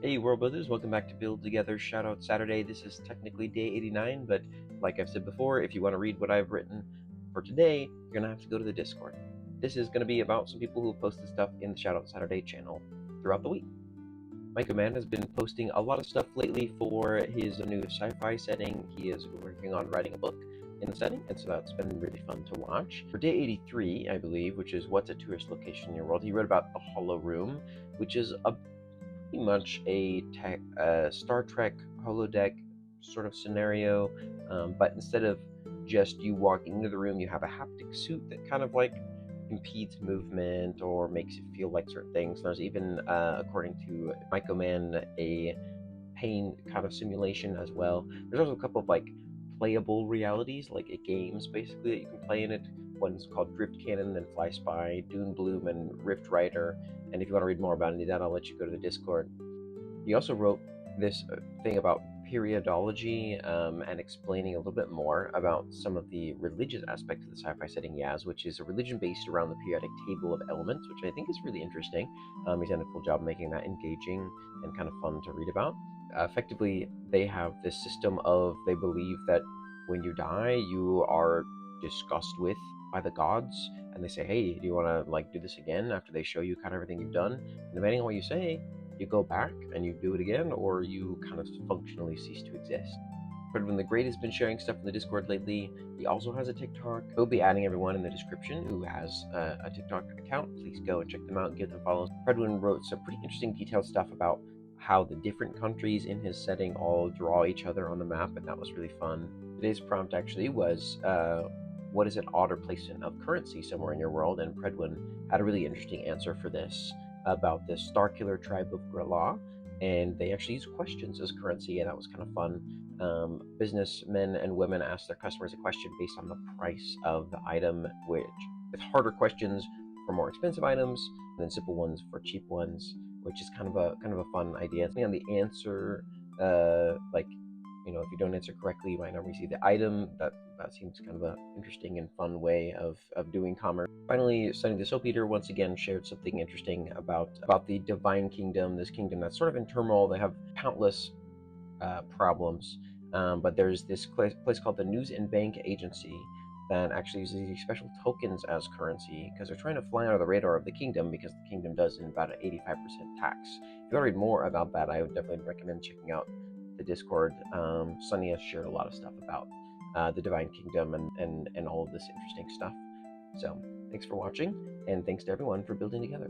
Hey World Builders, welcome back to Build Together Shoutout Saturday. This is technically day 89, but like I've said before, if you want to read what I've written for today, you're going to have to go to the Discord. This is going to be about some people who have posted stuff in the Shoutout Saturday channel throughout the week. Mike Man has been posting a lot of stuff lately for his new sci-fi setting. He is working on writing a book in the setting, and so that's been really fun to watch. For day 83, I believe, which is What's a Tourist Location in Your World, he wrote about the Hollow Room, which is pretty much a Star Trek holodeck sort of scenario, but instead of just you walking into the room, you have a haptic suit that kind of like impedes movement or makes you feel like certain things. There's even, according to Michael Mann, a pain kind of simulation as well. There's also a couple of like playable realities, like games basically that you can play in it. One's called Drift Cannon and Fly Spy, Dune Bloom, and Rift Rider. And if you want to read more about any of that, I'll let you go to the Discord. He also wrote this thing about periodology and explaining a little bit more about some of the religious aspects of the sci-fi setting he has, which is a religion based around the periodic table of elements, which I think is really interesting. He's done a cool job making that engaging and kind of fun to read about. Effectively, they have this system of, they believe that when you die, you are discussed with by the gods, and they say, hey, do you want to like do this again, after they show you kind of everything you've done. And depending on what you say, you go back and you do it again, or you kind of functionally cease to exist. Fredwin the Great has been sharing stuff in the Discord lately. He also has a TikTok. We'll be adding everyone in the description who has a TikTok account. Please go and check them out and give them follows. Fredwin wrote some pretty interesting detailed stuff about how the different countries in his setting all draw each other on the map, and that was really fun. Today's prompt actually was, what is an odd replacement of currency somewhere in your world? And Predwin had a really interesting answer for this about the Starkiller tribe of Grala, and they actually use questions as currency, and that was kind of fun. Businessmen and women ask their customers a question based on the price of the item, with harder questions for more expensive items, and then simple ones for cheap ones, which is kind of a fun idea. Depending on the answer, like, if you don't answer correctly, you might not receive the item. That seems kind of an interesting and fun way of doing commerce. Finally, Sunny the Soap Eater once again shared something interesting about the Divine Kingdom, this kingdom that's sort of in turmoil. They have countless problems, but there's this place called the News and Bank Agency that actually uses these special tokens as currency, because they're trying to fly under the radar of the kingdom, because the kingdom does in about an 85% tax. If you want to read more about that, I would definitely recommend checking out the Discord. Sunny has shared a lot of stuff about the Divine Kingdom and all of this interesting stuff. So thanks for watching, and thanks to everyone for building together.